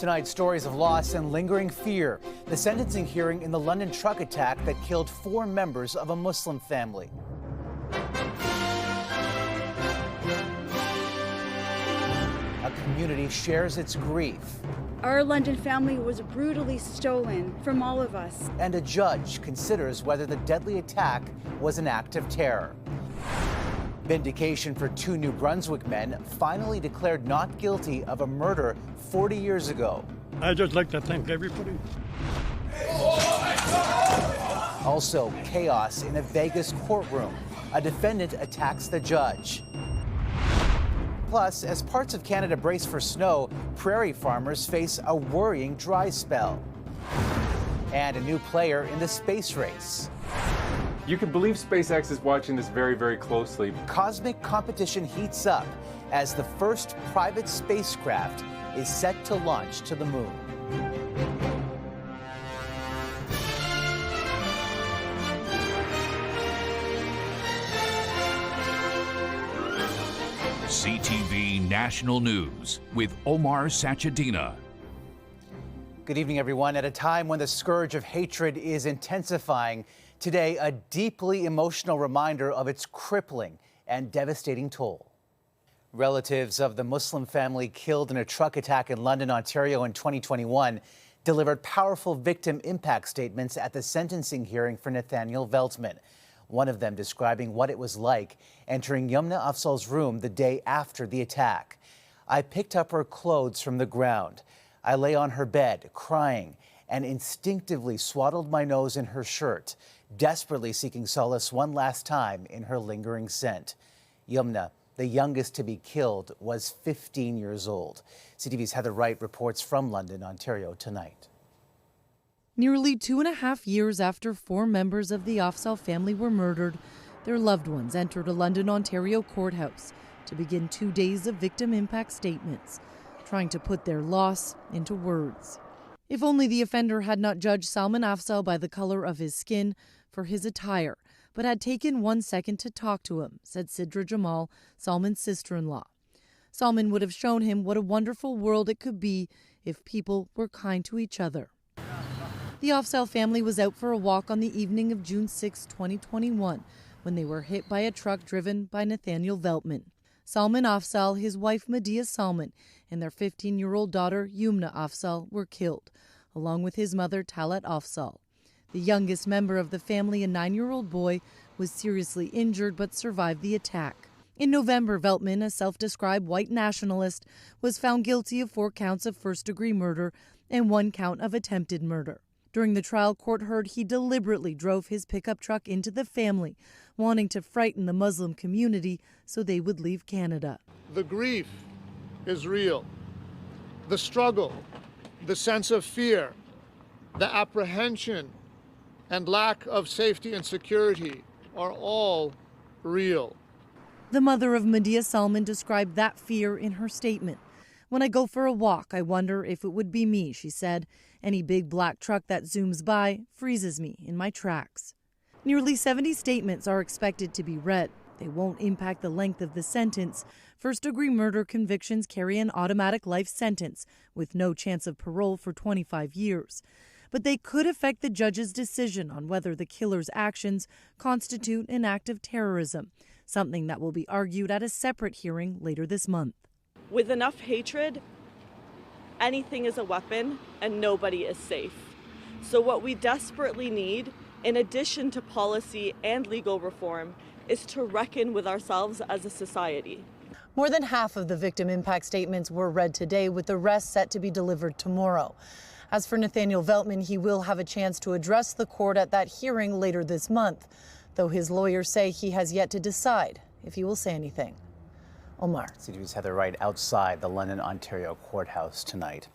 Tonight, stories of loss and lingering fear. The sentencing hearing in the London truck attack that killed 4 members of a Muslim family. A community shares its grief. Our London family was brutally stolen from all of us. And a judge considers whether the deadly attack was an act of terror. Vindication for 2 New Brunswick men finally declared not guilty of a murder 40 years ago. I'd just like to thank everybody. Also, chaos in a Vegas courtroom. A defendant attacks the judge. Plus, as parts of Canada brace for snow, prairie farmers face a worrying dry spell. And a new player in the space race. You can believe SpaceX is watching this very, very closely. Cosmic competition heats up as the first private spacecraft is set to launch to the moon. CTV National News with Omar Sachedina. Good evening, everyone. At a time when the scourge of hatred is intensifying, today a deeply emotional reminder of its crippling and devastating toll. Relatives of the Muslim family killed in a truck attack in London, Ontario in 2021 delivered powerful victim impact statements at the sentencing hearing for Nathaniel Veltman. One of them describing what it was like entering Yumna Afzaal's room the day after the attack. I picked up her clothes from the ground. I lay on her bed, crying, and instinctively swaddled my nose in her shirt, desperately seeking solace one last time in her lingering scent. Yumna, the youngest to be killed, was 15 years old. CTV's Heather Wright reports from London, Ontario tonight. Nearly 2.5 years after 4 members of the Afzaal family were murdered, their loved ones entered a London, Ontario courthouse to begin 2 days of victim impact statements, trying to put their loss into words. If only the offender had not judged Salman Afzaal by the color of his skin for his attire, but had taken 1 second to talk to him, said Sidra Jamal, Salman's sister-in-law. Salman would have shown him what a wonderful world it could be if people were kind to each other. The Afzaal family was out for a walk on the evening of June 6, 2021, when they were hit by a truck driven by Nathaniel Veltman. Salman Afzaal, his wife Medea Salman, and their 15-year-old daughter Yumna Afzaal were killed, along with his mother Talat Afzaal. The youngest member of the family, a 9-year-old boy, was seriously injured but survived the attack. In November, Veltman, a self-described white nationalist, was found guilty of 4 counts of first-degree murder and 1 count of attempted murder. During the trial, court heard he deliberately drove his pickup truck into the family, wanting to frighten the Muslim community so they would leave Canada. The grief is real. The struggle, the sense of fear, the apprehension, and lack of safety and security are all real. The mother of Medea Salman described that fear in her statement. "When I go for a walk, I wonder if it would be me," she said. "Any big black truck that zooms by freezes me in my tracks." Nearly 70 statements are expected to be read. They won't impact the length of the sentence. First-degree murder convictions carry an automatic life sentence with no chance of parole for 25 years. But they could affect the judge's decision on whether the killer's actions constitute an act of terrorism, something that will be argued at a separate hearing later this month. With enough hatred, anything is a weapon and nobody is safe. So what we desperately need, in addition to policy and legal reform, is to reckon with ourselves as a society. More than half of the victim impact statements were read today, with the rest set to be delivered tomorrow. As for Nathaniel Veltman, he will have a chance to address the court at that hearing later this month, though his lawyers say he has yet to decide if he will say anything. Omar. CTV's Heather Wright outside the London, Ontario courthouse tonight.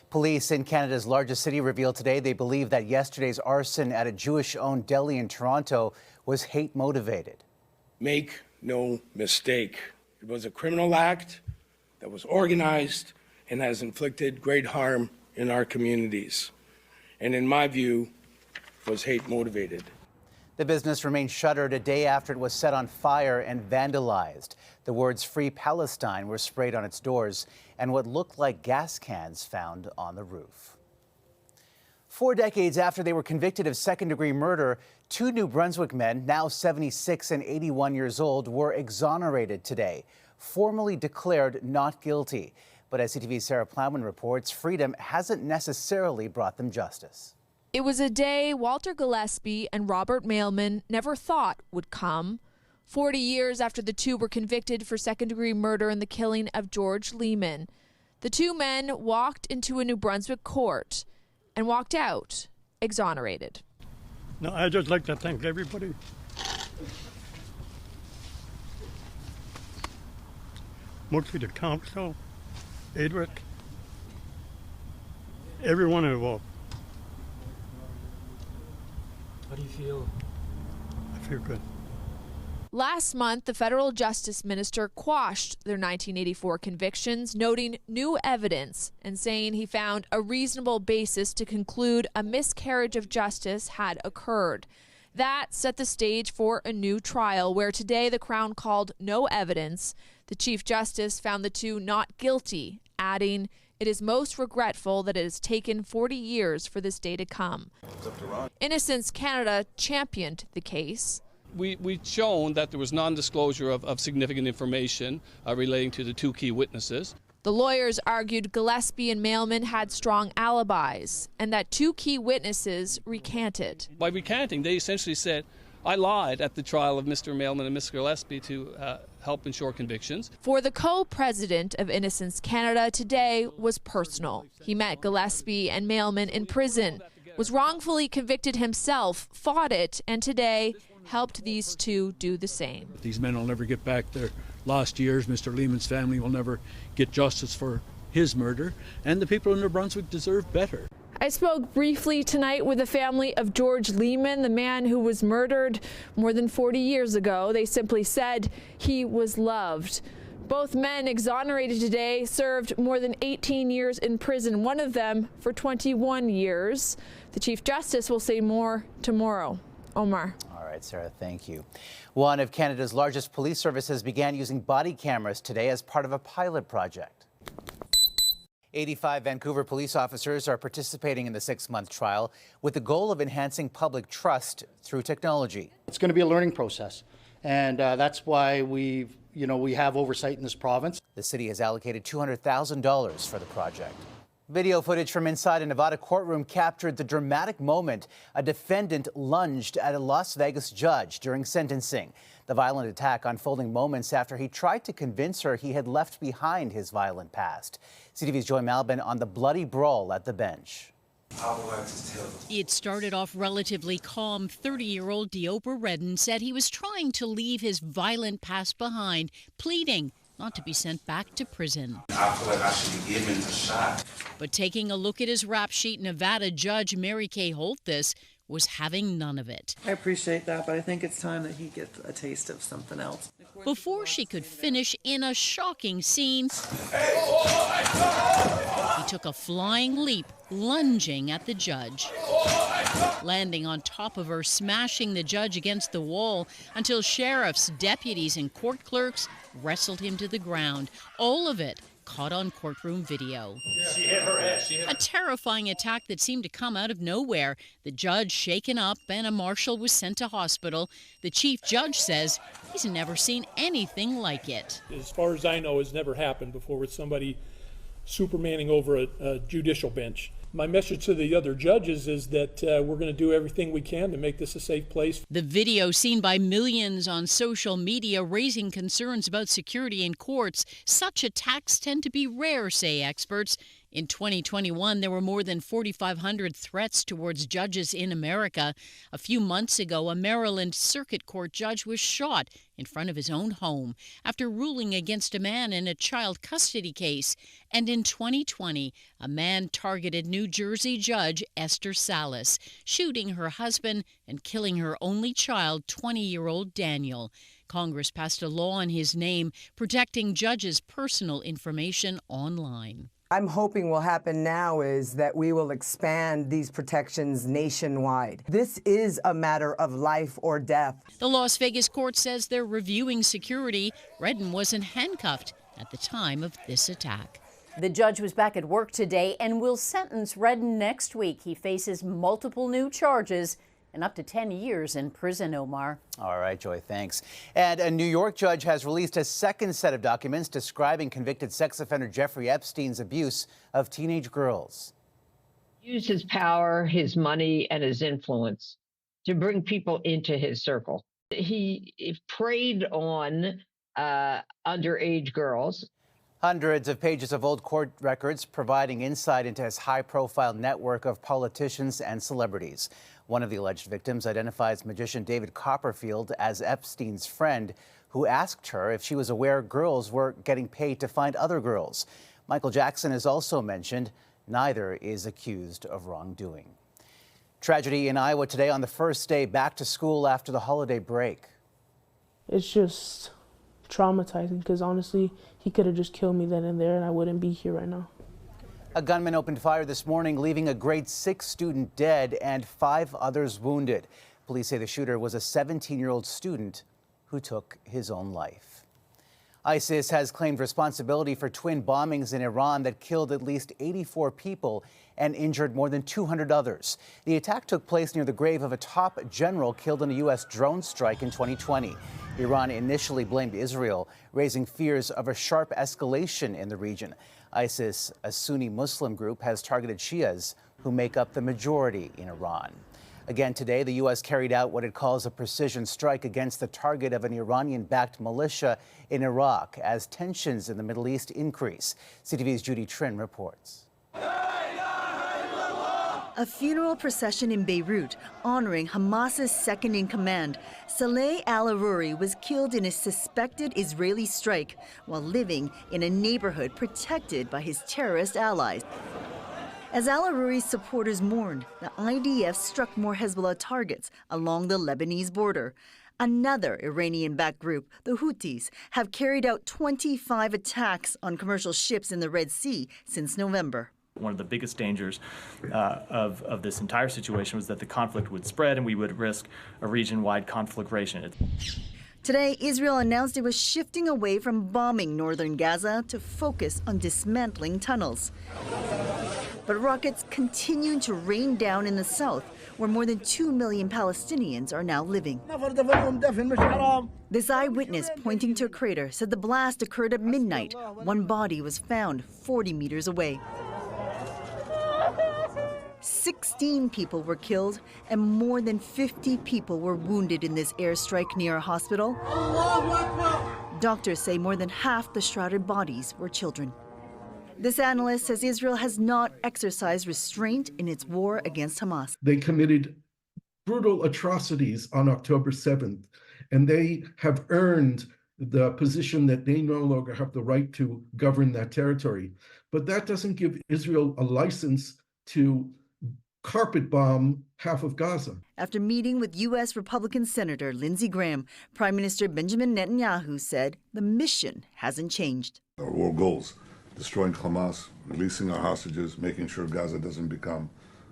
Police in Canada's largest city revealed today they believe that yesterday's arson at a Jewish-owned deli in Toronto was hate-motivated. Make no mistake, it was a criminal act that was organized and has inflicted great harm in our communities, and in my view, was hate-motivated. The business remained shuttered a day after it was set on fire and vandalized. The words "Free Palestine" were sprayed on its doors and what looked like gas cans found on the roof. 4 decades after they were convicted of second-degree murder, 2 New Brunswick men, now 76 and 81 years old, were exonerated today, formally declared not guilty. But as CTV's Sarah Plowman reports, freedom hasn't necessarily brought them justice. It was a day Walter Gillespie and Robert Mailman never thought would come. 40 years after the two were convicted for second-degree murder in the killing of George Lehman. The 2 men walked into a New Brunswick court and walked out exonerated. No, I'd just like to thank everybody. Mostly the council, Adric, everyone involved. How do you feel? I feel good. Last month, the federal justice minister quashed their 1984 convictions, noting new evidence and saying he found a reasonable basis to conclude a miscarriage of justice had occurred. That set the stage for a new trial where today the Crown called no evidence. The Chief Justice found the 2 not guilty, adding, "It is most regretful that it has taken 40 years for this day to come." Innocence Canada championed the case. We've shown that there was non-disclosure of significant information relating to the 2 key witnesses. The lawyers argued Gillespie and Mailman had strong alibis and that 2 key witnesses recanted. By recanting, they essentially said, I lied at the trial of Mr. Mailman and Mr. Gillespie to help ensure convictions. For the co-president of Innocence Canada, today was personal. He met Gillespie and Mailman in prison, was wrongfully convicted himself, fought it, and today helped these 2 do the same. These men will never get back their lost years. Mr. Lehman's family will never get justice for his murder, and the people in New Brunswick deserve better. I spoke briefly tonight with the family of George Lehman, the man who was murdered more than 40 years ago. They simply said he was loved. Both men exonerated today served more than 18 years in prison, one of them for 21 years. The Chief Justice will say more tomorrow. Omar. All right, Sarah, thank you. One of Canada's largest police services began using body cameras today as part of a pilot project. 85 Vancouver police officers are participating in the 6-month trial with the goal of enhancing public trust through technology. It's going to be a learning process, and that's why we have oversight in this province. The city has allocated $200,000 for the project. Video footage from inside a Nevada courtroom captured the dramatic moment a defendant lunged at a Las Vegas judge during sentencing. The violent attack unfolding moments after he tried to convince her he had left behind his violent past. CTV's Joy Malbin on the bloody brawl at the bench. It started off relatively calm. 30-year-old Deopa Redden said he was trying to leave his violent past behind, pleading not to be sent back to prison. I feel like I should be given a shot. But taking a look at his rap sheet, Nevada Judge Mary Kay Holthus was having none of it. I appreciate that, but I think it's time that he gets a taste of something else. Before she could finish in a shocking scene, he took a flying leap, lunging at the judge, landing on top of her, smashing the judge against the wall until sheriffs, deputies, and court clerks wrestled him to the ground. All of it caught on courtroom video. She hit her head. A terrifying attack that seemed to come out of nowhere. The judge shaken up and a marshal was sent to hospital. The chief judge says he's never seen anything like it. As far as I know, it's never happened before with somebody supermaning over a judicial bench. My message to the other judges is that we're going to do everything we can to make this a safe place. The video seen by millions on social media raising concerns about security in courts. Such attacks tend to be rare, say experts. In 2021, there were more than 4,500 threats towards judges in America. A few months ago, a Maryland Circuit Court judge was shot in front of his own home after ruling against a man in a child custody case. And in 2020, a man targeted New Jersey judge Esther Salas, shooting her husband and killing her only child, 20-year-old Daniel. Congress passed a law in his name protecting judges' personal information online. I'm hoping will happen now is that we will expand these protections nationwide. This is a matter of life or death. The Las Vegas court says they're reviewing security. Redden wasn't handcuffed at the time of this attack. The judge was back at work today and will sentence Redden next week. He faces multiple new charges and up to 10 years in prison, Omar. All right, Joy, thanks. And a New York judge has released a second set of documents describing convicted sex offender Jeffrey Epstein's abuse of teenage girls. Use his power, his money, and his influence to bring people into his circle. He preyed on underage girls. Hundreds of pages of old court records providing insight into his high-profile network of politicians and celebrities. One of the alleged victims identifies magician David Copperfield as Epstein's friend, who asked her if she was aware girls were getting paid to find other girls. Michael Jackson is also mentioned. Neither is accused of wrongdoing. Tragedy in Iowa today on the first day back to school after the holiday break. It's just traumatizing because honestly, he could have just killed me then and there and I wouldn't be here right now. A gunman opened fire this morning, leaving a grade 6 student dead and 5 others wounded. Police say the shooter was a 17-year-old student who took his own life. ISIS has claimed responsibility for twin bombings in Iran that killed at least 84 people and injured more than 200 others. The attack took place near the grave of a top general killed in a U.S. drone strike in 2020. Iran initially blamed Israel, raising fears of a sharp escalation in the region. ISIS, a Sunni Muslim group, has targeted Shias, who make up the majority in Iran. Again today, the U.S. carried out what it calls a precision strike against the target of an Iranian-backed militia in Iraq as tensions in the Middle East increase. CTV's Judy Trin reports. A funeral procession in Beirut honoring Hamas's second-in-command. Saleh al-Aruri was killed in a suspected Israeli strike while living in a neighborhood protected by his terrorist allies. As al-Aruri's supporters mourned, the IDF struck more Hezbollah targets along the Lebanese border. Another Iranian-backed group, the Houthis, have carried out 25 attacks on commercial ships in the Red Sea since November. One of the biggest dangers of this entire situation was that the conflict would spread and we would risk a region-wide conflagration. Today, Israel announced it was shifting away from bombing northern Gaza to focus on dismantling tunnels. But rockets continue to rain down in the south, where more than 2 million Palestinians are now living. This eyewitness pointing to a crater said the blast occurred at midnight. One body was found 40 meters away. 16 people were killed and more than 50 people were wounded in this airstrike near a hospital. Doctors say more than half the shrouded bodies were children. This analyst says Israel has not exercised restraint in its war against Hamas. They committed brutal atrocities on October 7th, and they have earned the position that they no longer have the right to govern that territory. But that doesn't give Israel a license to carpet bomb half of Gaza. After meeting with U.S. Republican Senator Lindsey Graham, Prime Minister Benjamin Netanyahu said the mission hasn't changed. Our war goals: destroying Hamas, releasing our hostages, making sure Gaza doesn't become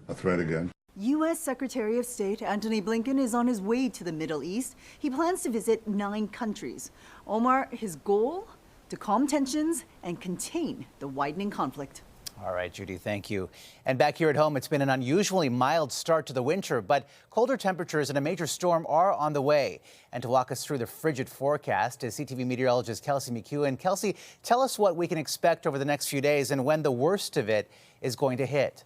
a threat again. U.S. Secretary of State Antony Blinken is on his way to the Middle East. He plans to visit 9 countries. Omar, his goal? To calm tensions and contain the widening conflict. All right, Judy, thank you. And back here at home, it's been an unusually mild start to the winter, but colder temperatures and a major storm are on the way. And to walk us through the frigid forecast is CTV meteorologist Kelsey McEwen. Kelsey, tell us what we can expect over the next few days and when the worst of it is going to hit.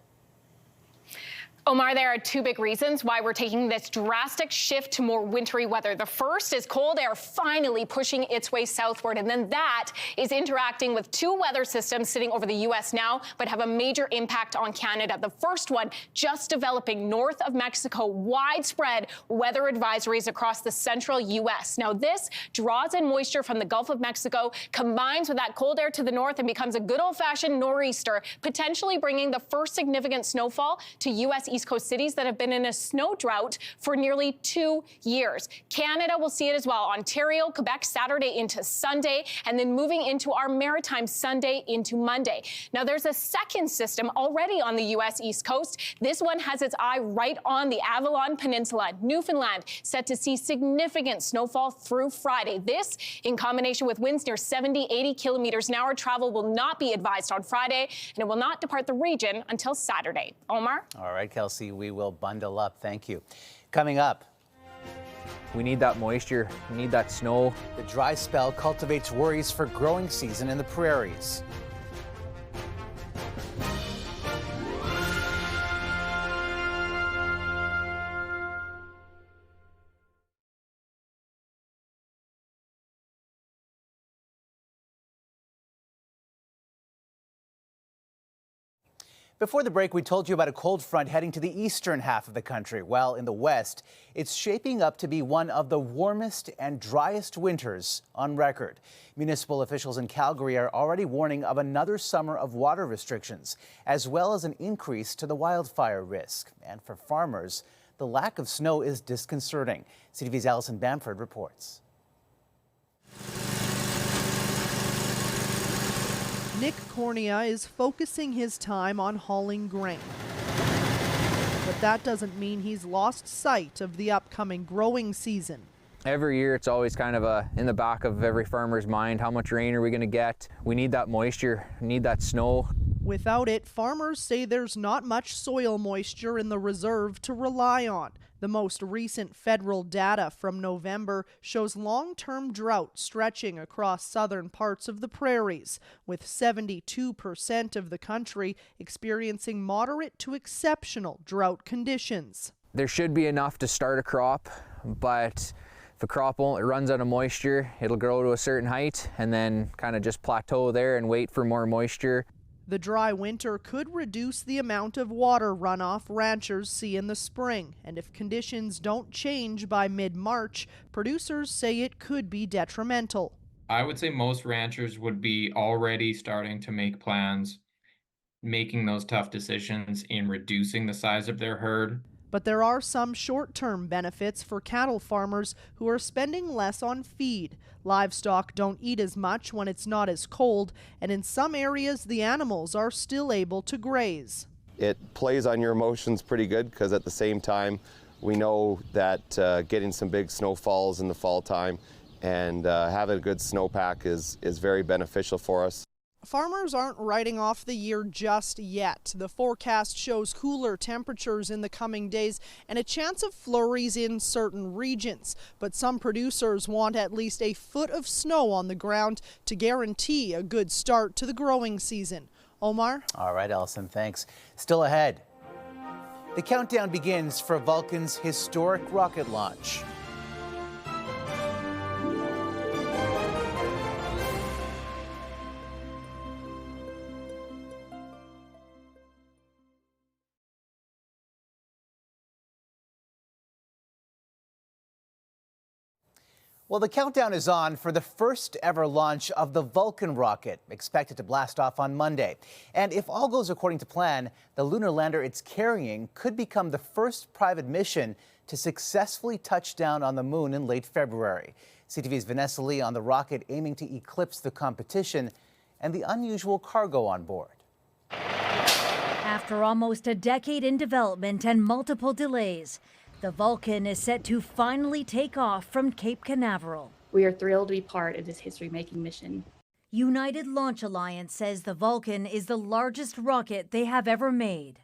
Omar, there are 2 big reasons why we're taking this drastic shift to more wintry weather. The first is cold air finally pushing its way southward, and then that is interacting with 2 weather systems sitting over the U.S. now, but have a major impact on Canada. The first one just developing north of Mexico, widespread weather advisories across the central U.S. Now, this draws in moisture from the Gulf of Mexico, combines with that cold air to the north, and becomes a good old-fashioned nor'easter, potentially bringing the first significant snowfall to U.S. East Coast cities that have been in a snow drought for nearly 2 years. Canada will see it as well. Ontario, Quebec, Saturday into Sunday, and then moving into our maritime Sunday into Monday. Now, there's a second system already on the U.S. East Coast. This one has its eye right on the Avalon Peninsula. Newfoundland set to see significant snowfall through Friday. This, in combination with winds near 70-80 kilometers an hour, travel will not be advised on Friday, and it will not depart the region until Saturday. Omar? All right, Kelsey, we will bundle up. Thank you. Coming up, we need that moisture. We need that snow. the dry spell cultivates worries for growing season in the prairies. Before the break, we told you about a cold front heading to the eastern half of the country. Well, in the west, it's shaping up to be one of the warmest and driest winters on record. Municipal officials in Calgary are already warning of another summer of water restrictions, as well as an increase to the wildfire risk. And for farmers, the lack of snow is disconcerting. CTV's Allison Bamford reports. Nick Cornea is focusing his time on hauling grain. But that doesn't mean he's lost sight of the upcoming growing season. Every year it's always kind of in the back of every farmer's mind, how much rain are we going to get? We need that moisture, we need that snow. Without it, farmers say there's not much soil moisture in the reserve to rely on. The most recent federal data from November shows long-term drought stretching across southern parts of the prairies, with 72% of the country experiencing moderate to exceptional drought conditions. There should be enough to start a crop, but if a crop only runs out of moisture, it'll grow to a certain height and then kind of just plateau there and wait for more moisture. The dry winter could reduce the amount of water runoff ranchers see in the spring, and if conditions don't change by mid-March, producers say it could be detrimental. I would say most ranchers would be already starting to make plans, making those tough decisions in reducing the size of their herd. But there are some short-term benefits for cattle farmers who are spending less on feed. Livestock don't eat as much when it's not as cold, and in some areas the animals are still able to graze. It plays on your emotions pretty good because at the same time we know that getting some big snowfalls in the fall time and having a good snowpack is very beneficial for us. Farmers aren't writing off the year just yet. The forecast shows cooler temperatures in the coming days and a chance of flurries in certain regions. But some producers want at least a foot of snow on the ground to guarantee a good start to the growing season. Omar? All right, Allison, thanks. Still ahead, the countdown begins for Vulcan's historic rocket launch. Well, the countdown is on for the first ever launch of the Vulcan rocket, expected to blast off on Monday. And if all goes according to plan, the lunar lander it's carrying could become the first private mission to successfully touch down on the moon in late February. CTV's Vanessa Lee on the rocket aiming to eclipse the competition and the unusual cargo on board. After almost a decade in development and multiple delays, the Vulcan is set to finally take off from Cape Canaveral. We are thrilled to be part of this history-making mission. United Launch Alliance says the Vulcan is the largest rocket they have ever made.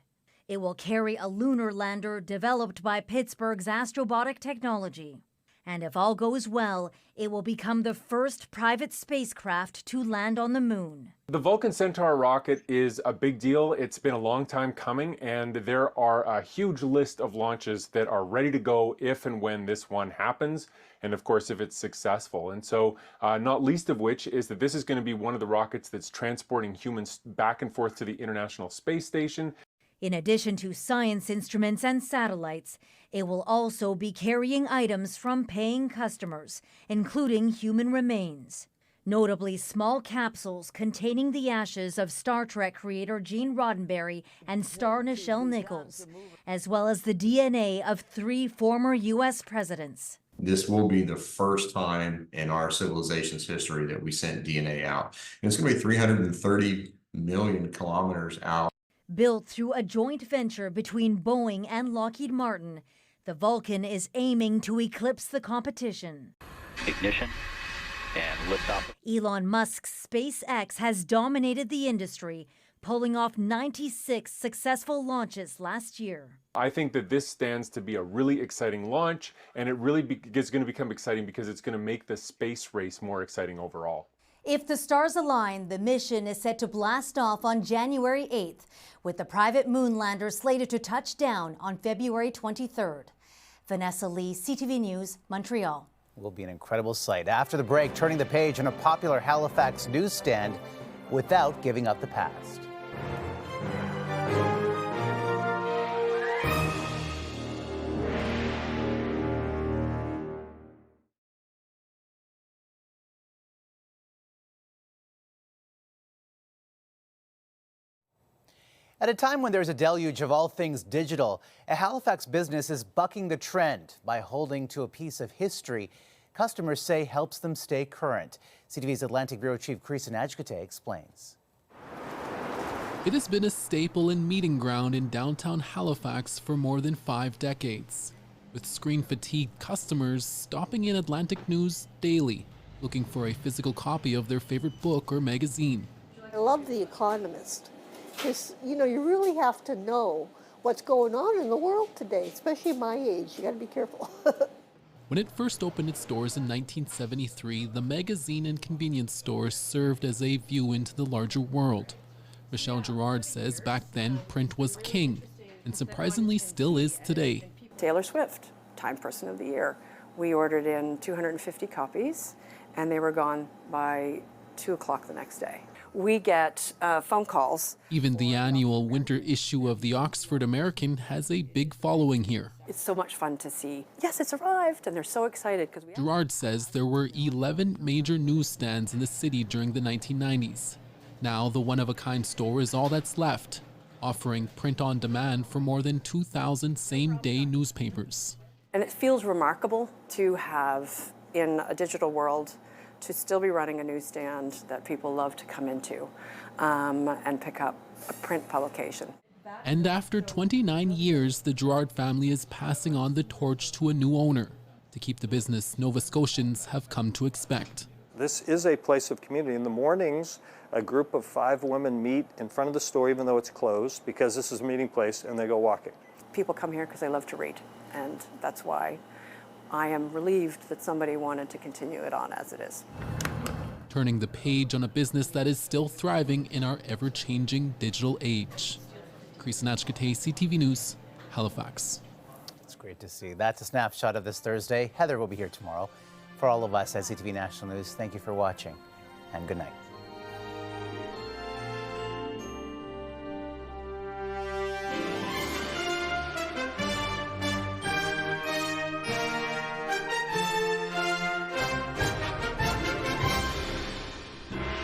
It will carry a lunar lander developed by Pittsburgh's Astrobotic Technology. And if all goes well, it will become the first private spacecraft to land on the moon. The Vulcan Centaur rocket is a big deal. It's been a long time coming, and there are a huge list of launches that are ready to go if and when this one happens, and of course if it's successful. And so not least of which is that this is going to be one of the rockets that's transporting humans back and forth to the International Space Station. In addition to science instruments and satellites, it will also be carrying items from paying customers, including human remains. Notably, small capsules containing the ashes of Star Trek creator Gene Roddenberry and star Nichelle Nichols, as well as the DNA of 3 former U.S. presidents. This will be the first time in our civilization's history that we sent DNA out. And it's going to be 330 million kilometers out. Built through a joint venture between Boeing and Lockheed Martin, the Vulcan is aiming to eclipse the competition. Ignition and liftoff. Elon Musk's SpaceX has dominated the industry, pulling off 96 successful launches last year. I think that this stands to be a really exciting launch, and it really is going to become exciting because it's going to make the space race more exciting overall. If the stars align, the mission is set to blast off on January 8th, with the private moonlander slated to touch down on February 23rd. Vanessa Lee, CTV News, Montreal. Will be an incredible sight. After the break, turning the page on a popular Halifax newsstand without giving up the past. At a time when there's a deluge of all things digital, a Halifax business is bucking the trend by holding to a piece of history customers say helps them stay current. CTV's Atlantic Bureau Chief Chris Najkate explains. It has been a staple and meeting ground in downtown Halifax for more than 5 decades, with screen-fatigued customers stopping in Atlantic News daily, looking for a physical copy of their favorite book or magazine. I love The Economist. Because, you really have to know what's going on in the world today, especially my age. You got to be careful. When it first opened its doors in 1973, the magazine and convenience store served as a view into the larger world. Michelle Gerard says back then print was king, and surprisingly still is today. Taylor Swift, Time Person of the Year. We ordered in 250 copies, and they were gone by 2 o'clock the next day. We get phone calls. Even the annual winter issue of the Oxford American has a big following here. It's so much fun to see, yes, it's arrived, and they're so excited. Gerard says there were 11 major newsstands in the city during the 1990s. Now the one-of-a-kind store is all that's left, offering print on demand for more than 2,000 same-day newspapers. And it feels remarkable to have, in a digital world, to still be running a newsstand that people love to come into and pick up a print publication. And after 29 years, the Gerard family is passing on the torch to a new owner to keep the business Nova Scotians have come to expect. This is a place of community. In the mornings, a group of 5 women meet in front of the store, even though it's closed, because this is a meeting place, and they go walking. People come here because they love to read, and that's why I am relieved that somebody wanted to continue it on as it is. Turning the page on a business that is still thriving in our ever-changing digital age. Chris Najkate, CTV News, Halifax. It's great to see. That's a snapshot of this Thursday. Heather will be here tomorrow. For all of us at CTV National News, thank you for watching, and good night.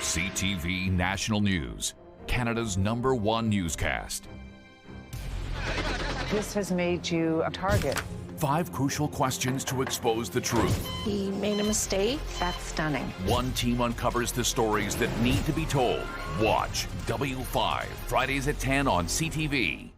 CTV National News, Canada's #1 newscast. This has made you a target. 5 crucial questions to expose the truth. He made a mistake. That's stunning. One team uncovers the stories that need to be told. Watch W5, Fridays at 10 on CTV.